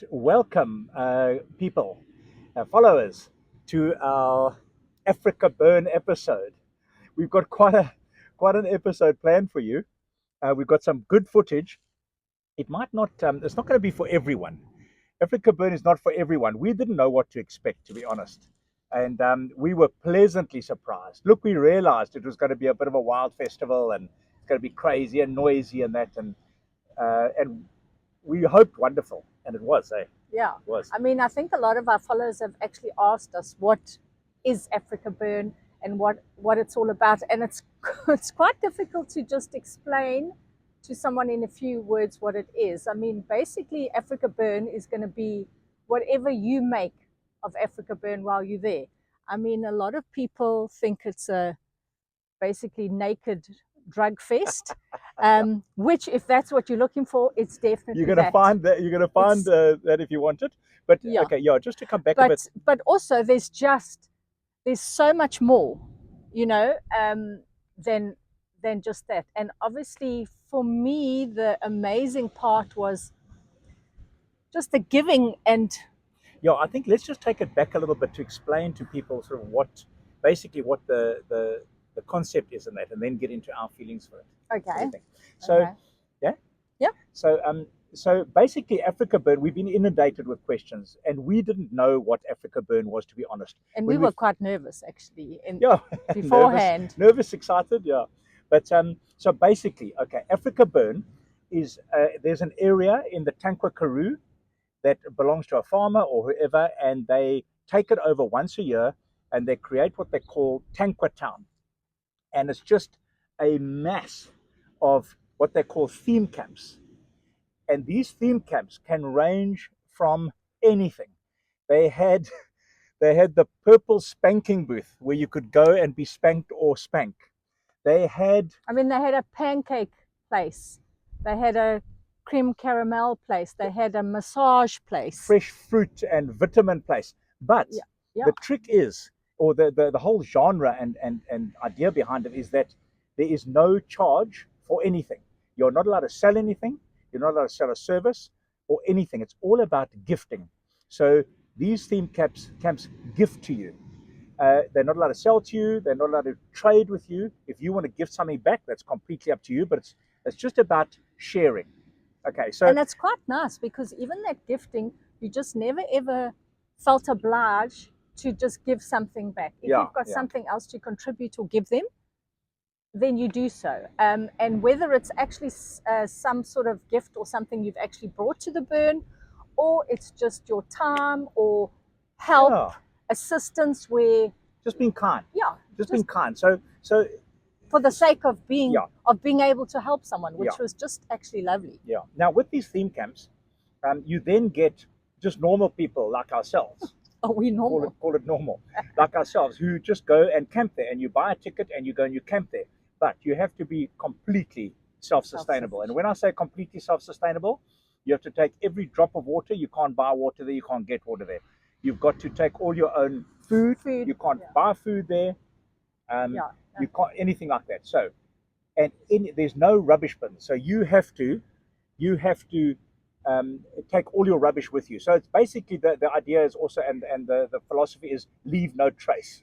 welcome people, followers to our Afrikaburn episode. We've got quite an episode planned for you. We've got some good footage. It might not. It's not going to be for everyone. Afrikaburn is not for everyone. We didn't know what to expect, to be honest, and we were pleasantly surprised. Look, we realised it was going to be a bit of a wild festival and it's going to be crazy and noisy and that, and we hoped wonderful, and it was. Yeah, It was. I mean, I think a lot of our followers have actually asked us what is Afrikaburn and what it's all about, and it's it's quite difficult to just explain to someone in a few words what it is. I mean, basically, Afrikaburn is going to be whatever you make of Afrikaburn while you're there. I mean, a lot of people think it's a basically naked drug fest, which, if that's what you're looking for, it's definitely You're gonna that. find that. You're gonna find that if you want it. But Yeah. okay, yeah. Just to come back a bit. But also there's so much more, than just that. And obviously, for me, the amazing part was just the giving. And Yeah, I think let's just take it back a little bit to explain to people sort of basically what the concept is in that, and then get into our feelings for it. okay, So, okay. yeah, Yeah. So basically, Afrikaburn, we've been inundated with questions, and we didn't know what Afrikaburn was, to be honest. And When we were quite nervous actually, yeah, beforehand. nervous, excited, yeah. But so basically, okay, Afrikaburn is there's an area in the Tankwa Karoo that belongs to a farmer or whoever, and they take it over once a year, and they create what they call Tankwa Town, and it's just a mass of what they call theme camps, and these theme camps can range from anything. They had they had the purple spanking booth where you could go and be spanked or spank. They had I mean, they had a pancake place, they had a cream caramel place, they had a massage place, fresh fruit and vitamin place. But yeah. the trick is, or the whole genre and idea behind it is that there is no charge for anything. You're not allowed to sell anything. You're not allowed to sell a service or anything. It's all about gifting. So these theme camps gift to you. They're not allowed to sell to you. They're not allowed to trade with you. If you want to gift something back, that's completely up to you. But it's just about sharing. Okay, so and that's quite nice, because even that gifting, you just never ever felt obliged to just give something back. If you've got something else to contribute or give them, then you do so. And whether it's actually some sort of gift or something you've actually brought to the burn, or it's just your time or help, assistance, where just being kind. Yeah, just being kind. So for the sake of being able to help someone, which was just actually lovely. Yeah. Now with these theme camps, you then get just normal people like ourselves. Oh, we normal. Call it normal, like ourselves, who just go and camp there, and you buy a ticket and you go and you camp there. But you have to be completely self-sustainable. And when I say completely self-sustainable, you have to take every drop of water. You can't buy water there. You can't get water there. You've got to take all your own food. You can't buy food there. You can't anything like that. So, and there's no rubbish bin. So you have to take all your rubbish with you. So it's basically the idea is also, and the philosophy is leave no trace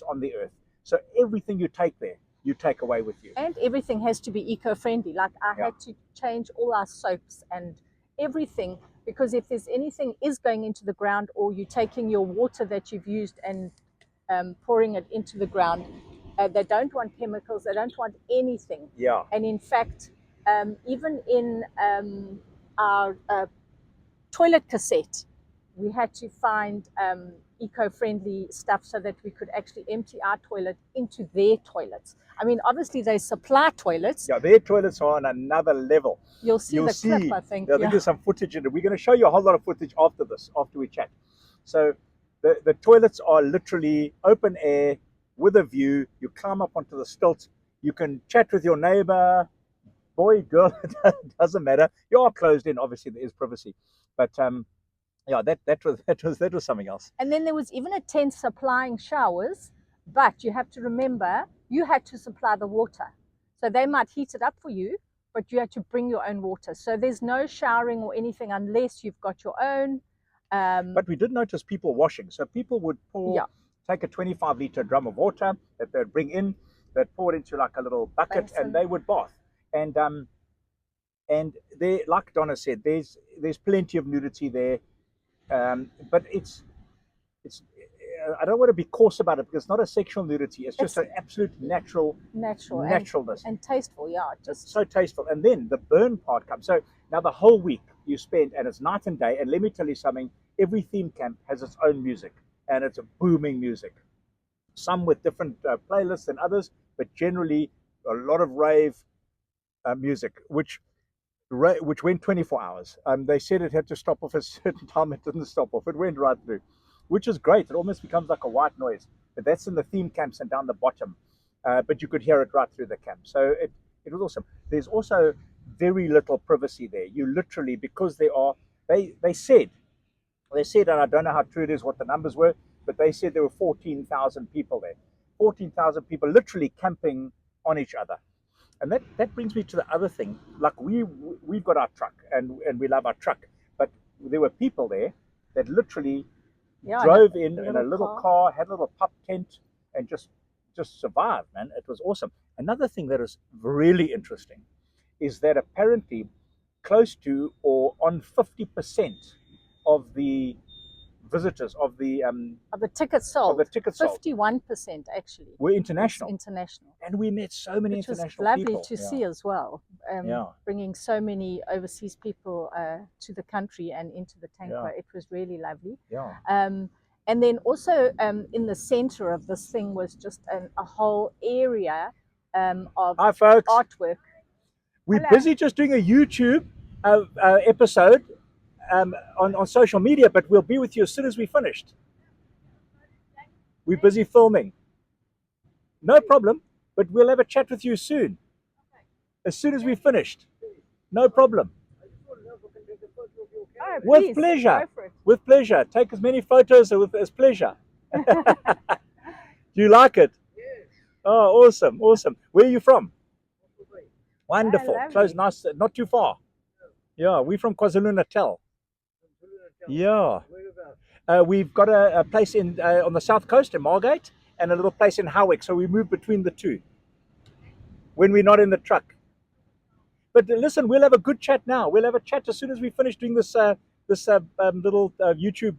on the earth. So everything you take there, you take away with you. And everything has to be eco-friendly. Like I had to change all our soaps and everything, because if there's anything is going into the ground, or you're taking your water that you've used and pouring it into the ground, they don't want chemicals, they don't want anything. Yeah. And in fact, even in our toilet cassette, we had to find eco-friendly stuff so that we could actually empty our toilet into their toilets. I mean, obviously they supply toilets. Yeah, their toilets are on another level. You'll see the clip, I think. I think there's some footage in it. We're going to show you a whole lot of footage after we chat. So the toilets are literally open air with a view. You climb up onto the stilts. You can chat with your neighbor, boy, girl, it doesn't matter. You are closed in, obviously there is privacy. But that was something else. And then there was even a tent supplying showers, but you have to remember you had to supply the water. So they might heat it up for you, but you had to bring your own water. So there's no showering or anything unless you've got your own. But we did notice people washing. So people would take a 25-liter drum of water that they'd bring in, they'd pour it into like a little bucket, basin. and they would bath. And there, like Donna said, there's plenty of nudity there, but it's I don't want to be coarse about it because it's not a sexual nudity. It's just an absolute naturalness and tasteful. Yeah, just so tasteful. And then the burn part comes. So now the whole week you spend, and it's night and day. And let me tell you something: every theme camp has its own music, and it's a booming music. Some with different playlists than others, but generally a lot of rave music, which went 24 hours. They said it had to stop off a certain time. It didn't stop off. It went right through, which is great. It almost becomes like a white noise. But that's in the theme camps and down the bottom. But you could hear it right through the camp. So it was awesome. There's also very little privacy there. You literally, because they said, and I don't know how true it is, what the numbers were, but they said there were 14,000 people there. 14,000 people literally camping on each other. And that brings me to the other thing. Like we've got our truck and we love our truck, but there were people there that literally drove in a little car, had a little pup tent, and just survived, man. It was awesome. Another thing that is really interesting is that apparently close to or on 50% of the visitors of the tickets sold. 51% actually were international. International, and we met so many international lovely people. To see as well. Bringing so many overseas people to the country and into the Tankwa. It was really lovely. And then also in the center of this thing was just a whole area of Hi, folks. artwork. We're busy just doing a YouTube episode on social media, but we'll be with you as soon as we finished. We're busy filming. No problem, but we'll have a chat with you soon. As soon as we finished. No problem. With pleasure. With pleasure. Take as many photos as pleasure. Do you like it? Yes. Oh, awesome, awesome. Where are you from? Wonderful. Close, nice, not too far. Yeah, we're from KwaZulu-Natal. Yeah. We've got a place on the south coast in Margate and a little place in Howick, so we move between the two when we're not in the truck. But listen, we'll have a good chat now. We'll have a chat as soon as we finish doing this little YouTube.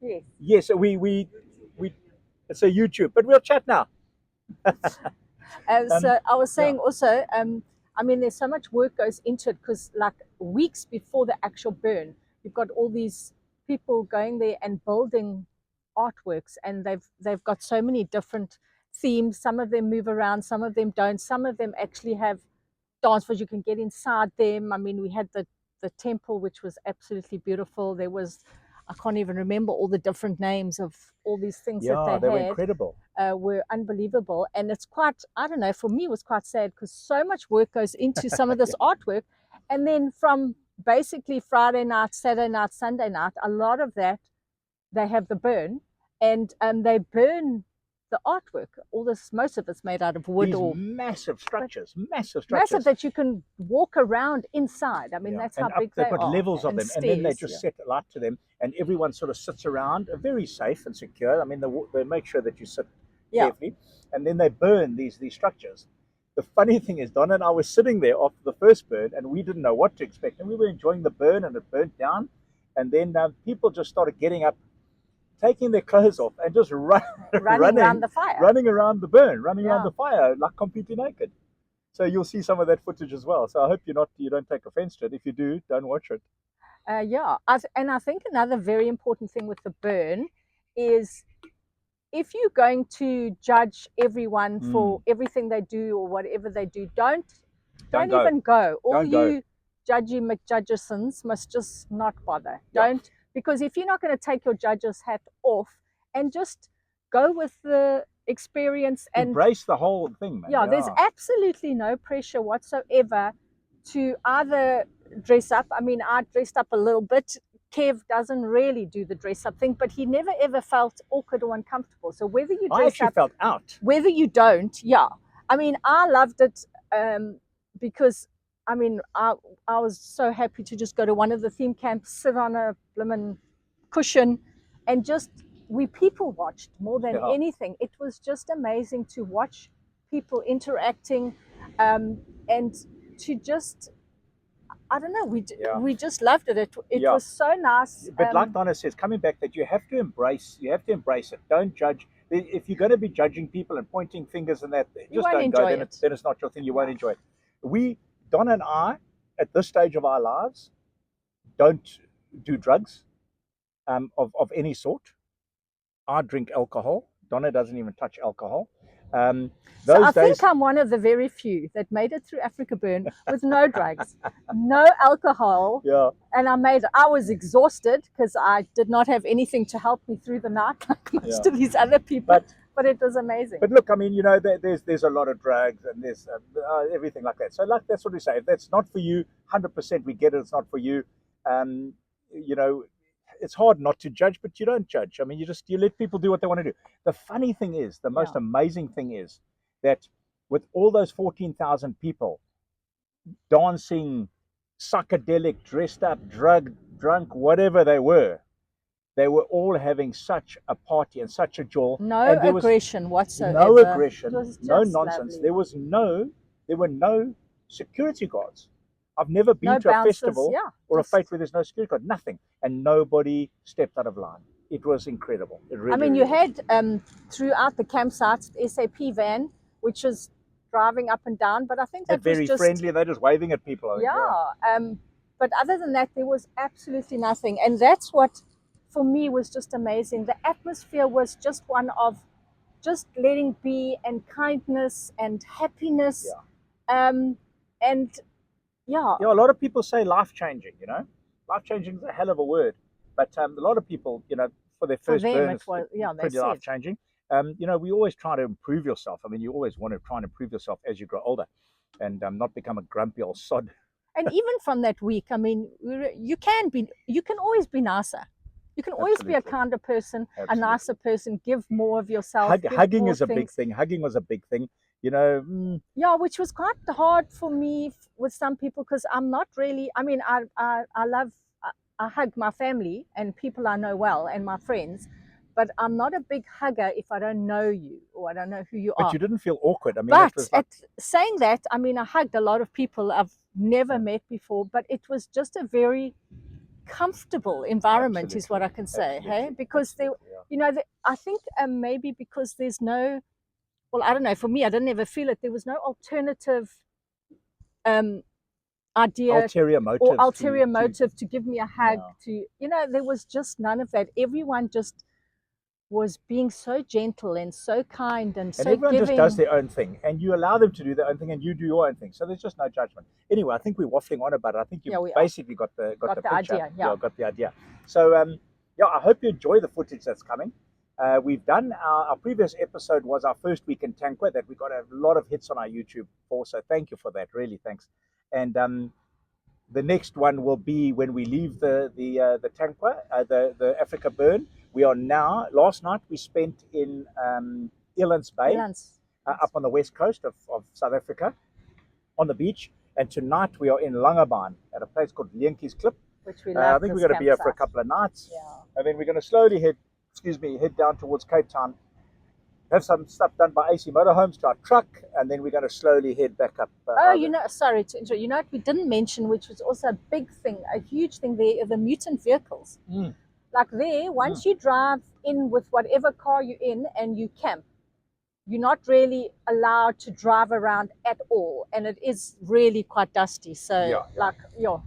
Yes. Yes, we it's a YouTube, but we'll chat now. So I was saying also, I mean, there's so much work goes into it because like weeks before the actual burn, you've got all these people going there and building artworks, and they've got so many different themes. Some of them move around, some of them don't. Some of them actually have dance floors. You can get inside them. I mean, we had the temple, which was absolutely beautiful. There was, I can't even remember all the different names of all these things that they were incredible. Were unbelievable. And it's quite, I don't know, for me it was quite sad because so much work goes into some of this artwork. And then from basically Friday night, Saturday night, Sunday night, a lot of that, they have the burn, and they burn the artwork. Most of it's made out of wood. These massive structures. Massive that you can walk around inside. I mean, that's how big they are. They've got levels of them, and then they just set light to them, and everyone sort of sits around, very safe and secure. I mean, they make sure that you sit carefully, and then they burn these structures. The funny thing is, Donna and I were sitting there after the first burn, and we didn't know what to expect, and we were enjoying the burn, and it burnt down, and then people just started getting up, taking their clothes off, and just running around the fire, running around the burn, around the fire, like completely naked. So you'll see some of that footage as well. So I hope you don't take offense to it. If you do, don't watch it. And I think another very important thing with the burn is, if you're going to judge everyone for everything they do or whatever they do, don't even go. All you judgy McJudgesons must just not bother. Don't. Because if you're not going to take your judge's hat off and just go with the experience and embrace the whole thing, man. There's absolutely no pressure whatsoever to either dress up. I mean, I dressed up a little bit. Kev doesn't really do the dress up thing, but he never ever felt awkward or uncomfortable. So whether you dress I actually up, felt out. Whether you don't, I mean, I loved it because I mean, I was so happy to just go to one of the theme camps, sit on a blimmin' cushion, and just we people watched more than Yeah. anything. It was just amazing to watch people interacting, and to just I don't know, Yeah. we just loved it. It Yeah. was so nice. But like Donna says, coming back, that you have to embrace it. Don't judge. If you're going to be judging people and pointing fingers and that, You just won't don't go. enjoy Then it. then it's not your thing. You won't Yeah. enjoy it. We, Donna and I, at this stage of our lives, don't do drugs of any sort. I drink alcohol. Donna doesn't even touch alcohol. Um, So I those think days, I'm one of the very few that made it through Afrikaburn with no drugs, no alcohol, yeah. and I was exhausted because I did not have anything to help me through the night like Yeah. most of these other people, but it was amazing. But look, I mean, there's a lot of drugs and there's everything like that. So like that's what we say. If that's not for you, 100% we get it. It's not for you. Um, you know, it's hard not to judge, but you don't judge. I mean, you let people do what they want to do. The funny thing is, the most Yeah. amazing thing is that with all those 14,000 people dancing, psychedelic, dressed up, drugged, drunk, whatever they were all having such a party and such a joy. No And there was aggression whatsoever. no It aggression, was no just nonsense. lovely. There were no security guards. I've never been No to a bouncers, festival yeah. or a Just, fete where there's no security guard. Nothing, and nobody stepped out of line. It was incredible. It really, I mean, really you was. had throughout the campsites the SAP van, which is driving up and down, but I think And that was very just friendly. They're just waving at people. I think, yeah. But other than that, there was absolutely nothing, and that's what for me was just amazing. The atmosphere was just one of just letting be and kindness and happiness, yeah. and yeah, Yeah, a lot of people say life changing. Life changing is a hell of a word, but a lot of people, for their for first them burn, it it's was yeah. They pretty said life changing. We always try to improve yourself. I mean, you always want to try and improve yourself as you grow older, and not become a grumpy old sod. and even from that week, I mean, you can always be nicer. You can always be a Absolutely. kinder person, a Absolutely. nicer person, give more of yourself, give Hugging more is a big things. thing. Hugging was a big thing. You know, Yeah, which was quite hard for me with some people because I'm not really, I mean, I love, I hug my family and people I know well and my friends, but I'm not a big hugger if I don't know you or I don't know who you but are. you didn't feel awkward. I mean, it But was like, saying that, I mean, I hugged a lot of people I've never met before, but it was just a very comfortable environment, is what I can say. Absolutely. Hey, because Absolutely, I think maybe because there's no, well, I don't know. For me, I didn't ever feel it. There was no alternative um, idea ulterior or motive ulterior motive to give me a hug. yeah. There was just none of that. Everyone just was being so gentle and so kind and And so everyone just does giving. their own thing, and you allow them to do their own thing, and you do your own thing. So there's just no judgment. Anyway, I think we're waffling on about it. I think you Yeah, we are. basically got the picture. Idea. Yeah. Got the idea. So yeah, I hope you enjoy the footage that's coming. We've done our previous episode was our first week in Tankwa that we got a lot of hits on our YouTube for. So thank you for that. Really, thanks. And the next one will be when we leave the Tankwa, the Afrikaburn. We are now. Last night we spent in Elands Bay, up on the west coast of South Africa, on the beach. And tonight we are in Langebaan at a place called Lientjies Klip. Which we love. I think we're going to be here for a couple of nights. Yeah. And then we're going to slowly head down towards Cape Town, have some stuff done by AC Motorhomes to our truck, and then we're going to slowly head back up. Sorry to interrupt. What we didn't mention, which was also a big thing, a huge thing there, are the mutant vehicles. Like there, once you drive in with whatever car you're in and you camp, you're not really allowed to drive around at all, and it is really quite dusty. So,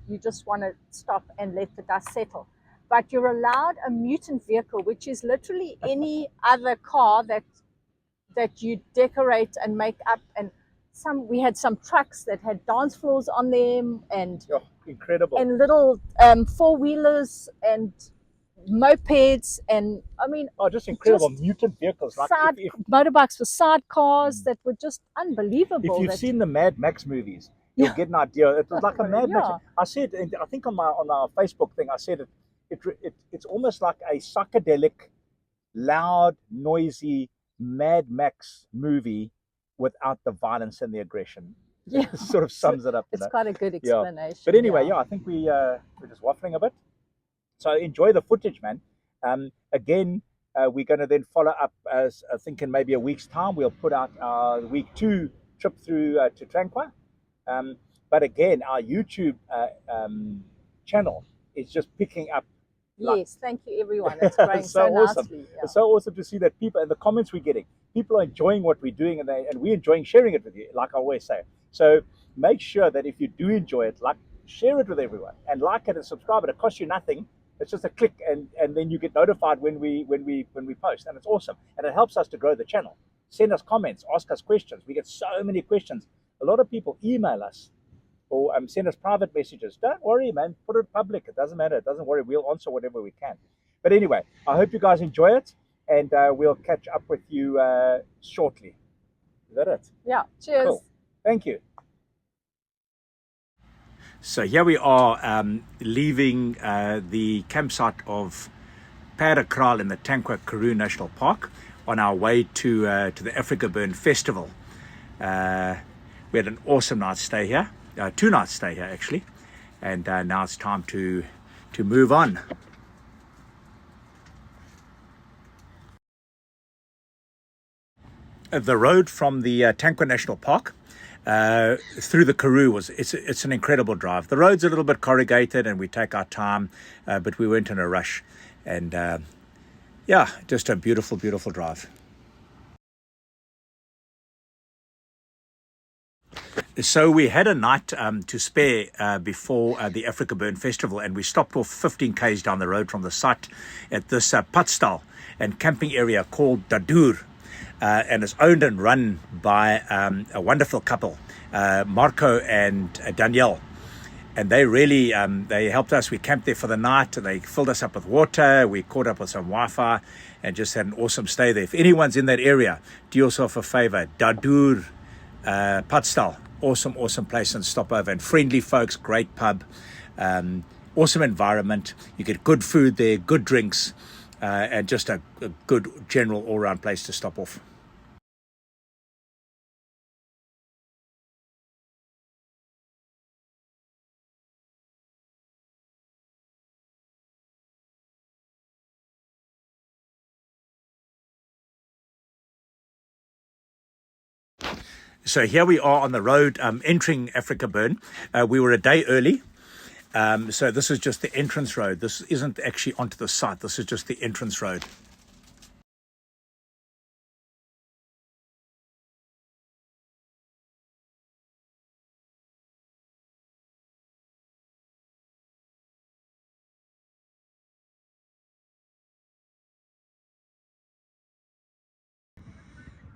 you just want to stop and let the dust settle. But you're allowed a mutant vehicle, which is literally any other car that you decorate and make up. And we had some trucks that had dance floors on them, and incredible, and little four-wheelers and mopeds, and I mean, just incredible mutant vehicles, like motorbikes with sidecars that were just unbelievable. If you've seen the Mad Max movies, you'll get an idea. It was like a Mad Max. I said, I think on our Facebook thing, I said it's almost like a psychedelic, loud, noisy Mad Max movie without the violence and the aggression. Yeah, It sort of sums it up. it's quite a good Yeah. explanation. But anyway, I think we're just waffling a bit. So enjoy the footage, man. Again, we're going to then follow up, as I think in maybe a week's time, we'll put out our week 2 trip through to Tankwa. But again, our YouTube channel is just picking up. Yes, thank you, everyone. It's growing so awesome. nicely. Yeah. It's so awesome to see that people and the comments we're getting, people are enjoying what we're doing, and we're enjoying sharing it with you, like I always say. So make sure that if you do enjoy it, share it with everyone and like it and subscribe. It costs you nothing. It's just a click, and then you get notified when we post, and it's awesome, and it helps us to grow the channel. Send us comments, ask us questions. We get so many questions. A lot of people email us or send us private messages. Don't worry, man. Put it public. It doesn't matter. It doesn't worry. We'll answer whatever we can. But anyway, I hope you guys enjoy it, and we'll catch up with you shortly. Is that it? Yeah. Cheers. Cool. Thank you. So here we are leaving the campsite of Karoo in the Tankwa Karoo National Park on our way to the Afrikaburn Festival. We had an awesome night's stay here, 2 nights stay here actually, and now it's time to move on. The road from the Tankwa National Park through the Karoo it's an incredible drive. The road's a little bit corrugated and we take our time, but we weren't in a rush, and yeah, just a beautiful drive. So we had a night to spare before the Afrikaburn Festival, and we stopped off 15 k's down the road from the site at this padstal and camping area called Dadur. And it's owned and run by a wonderful couple, Marco and Danielle. And they really, they helped us. We camped there for the night. They filled us up with water. We caught up with some Wi-Fi and just had an awesome stay there. If anyone's in that area, do yourself a favor. Dadur Padstal. Awesome place and stop over. And friendly folks, great pub, awesome environment. You get good food there, good drinks, and just a good general all-round place to stop off. So here we are on the road entering Afrikaburn. We were a day early. So this is just the entrance road. This isn't actually onto the site. This is just the entrance road.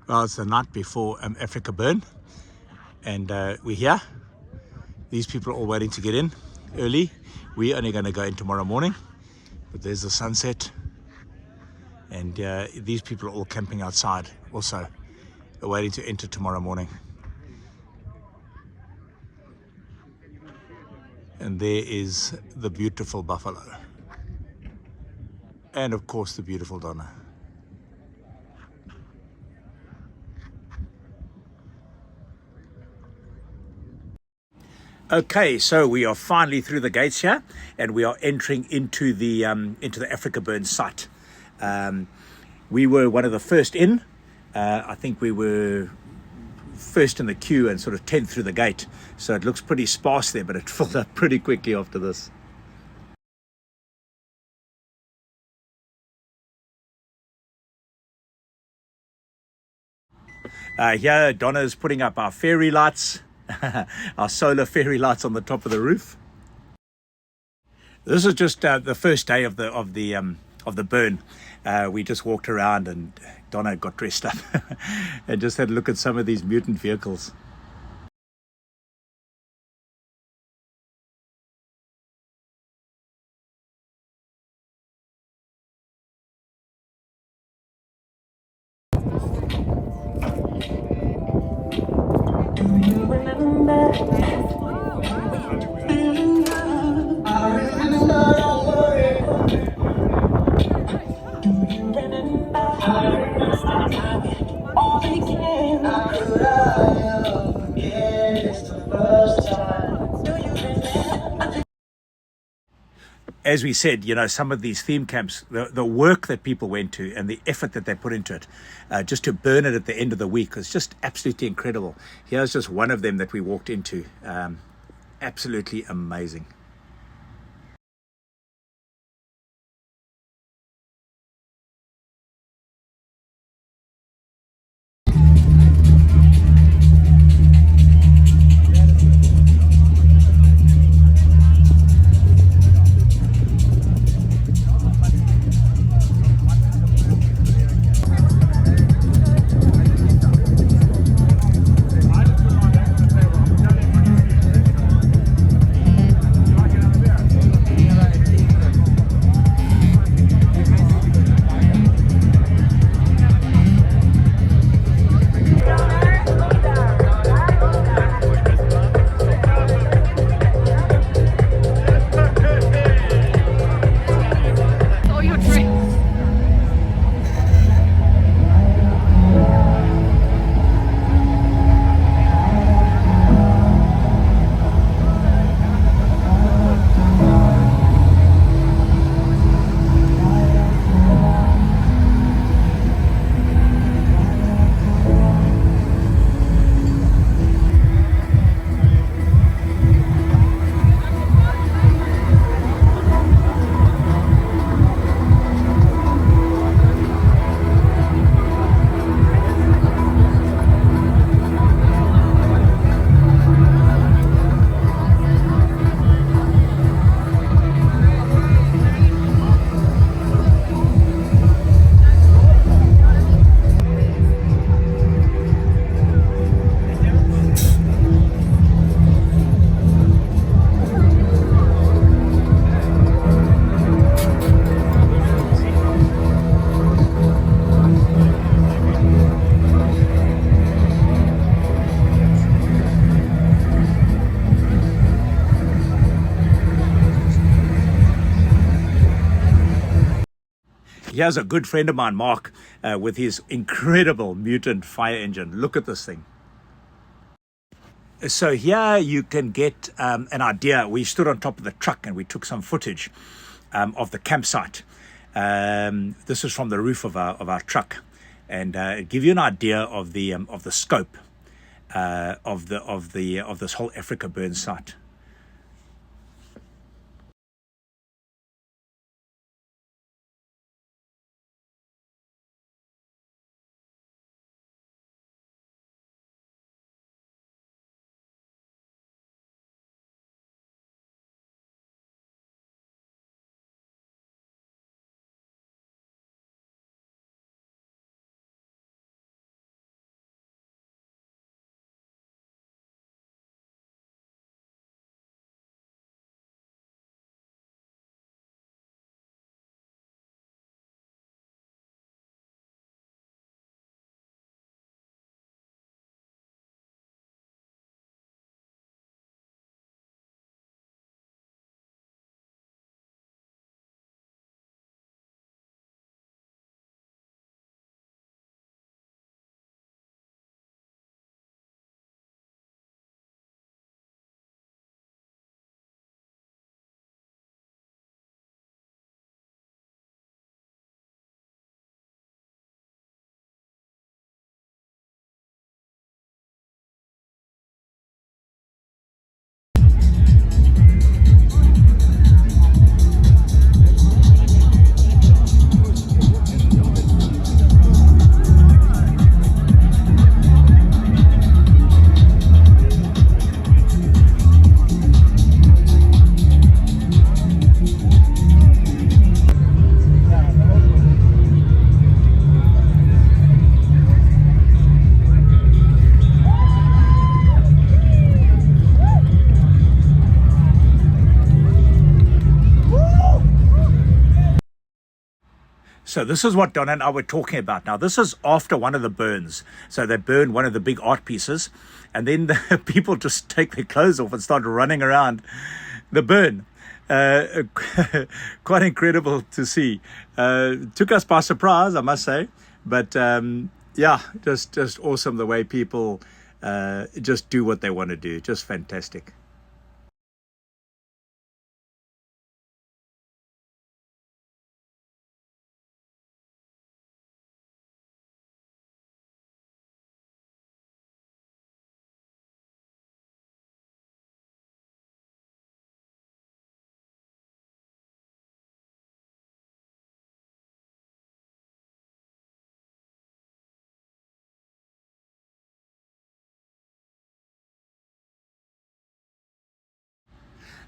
Well, it's the night before Afrikaburn, and we're here. These people are all waiting to get in early. We're only going to go in tomorrow morning, but there's the sunset, and these people are all camping outside also, waiting to enter tomorrow morning. And there is the beautiful buffalo, and of course the beautiful Donna. Okay, so we are finally through the gates here, and we are entering into the Afrikaburn site. We were one of the first in. I think we were first in the queue and sort of 10th through the gate. So it looks pretty sparse there, but it filled up pretty quickly after this. Here, Donna's putting up our fairy lights. Our solar fairy lights on the top of the roof. This is just the first day of the burn. We just walked around and Donna got dressed up and just had a look at some of these mutant vehicles. as we said, some of these theme camps, the work that people went to and the effort that they put into it, just to burn it at the end of the week was just absolutely incredible. Here's just one of them that we walked into. Absolutely amazing. Here's a good friend of mine, Mark, with his incredible mutant fire engine. Look at this thing. So here you can get an idea. We stood on top of the truck and we took some footage of the campsite. This is from the roof of our truck, and give you an idea of the scope of this whole Afrikaburn site. So this is what Donna and I were talking about. Now, this is after one of the burns. So they burned one of the big art pieces, and then the people just take their clothes off and start running around the burn. Quite incredible to see. Took us by surprise, I must say. But yeah, just awesome the way people just do what they want to do. Just fantastic.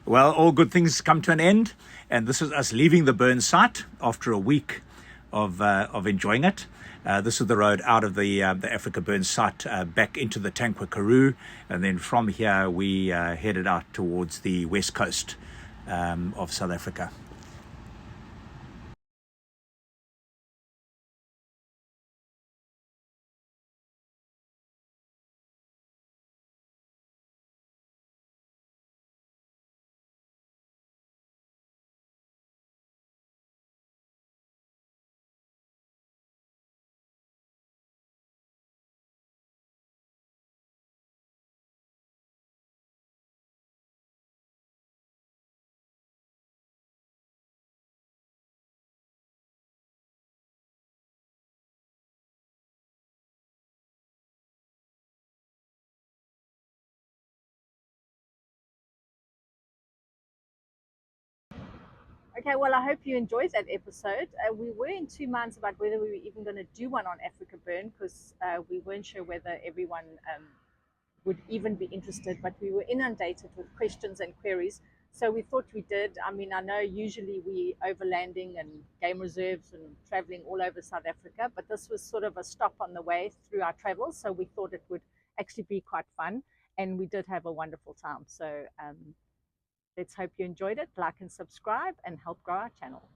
Well, all good things come to an end, and this is us leaving the burn site after a week of enjoying it. This is the road out of the Afrikaburn site back into the Tankwa Karoo, and then from here we headed out towards the west coast of South Africa. Okay, well, I hope you enjoyed that episode. We were in 2 months about whether we were even going to do one on Afrikaburn because we weren't sure whether everyone would even be interested, but we were inundated with questions and queries. So we thought we did. I mean, I know usually we overlanding and game reserves and traveling all over South Africa, but this was sort of a stop on the way through our travels. So we thought it would actually be quite fun. And we did have a wonderful time. So let's hope you enjoyed it. Like and subscribe and help grow our channel.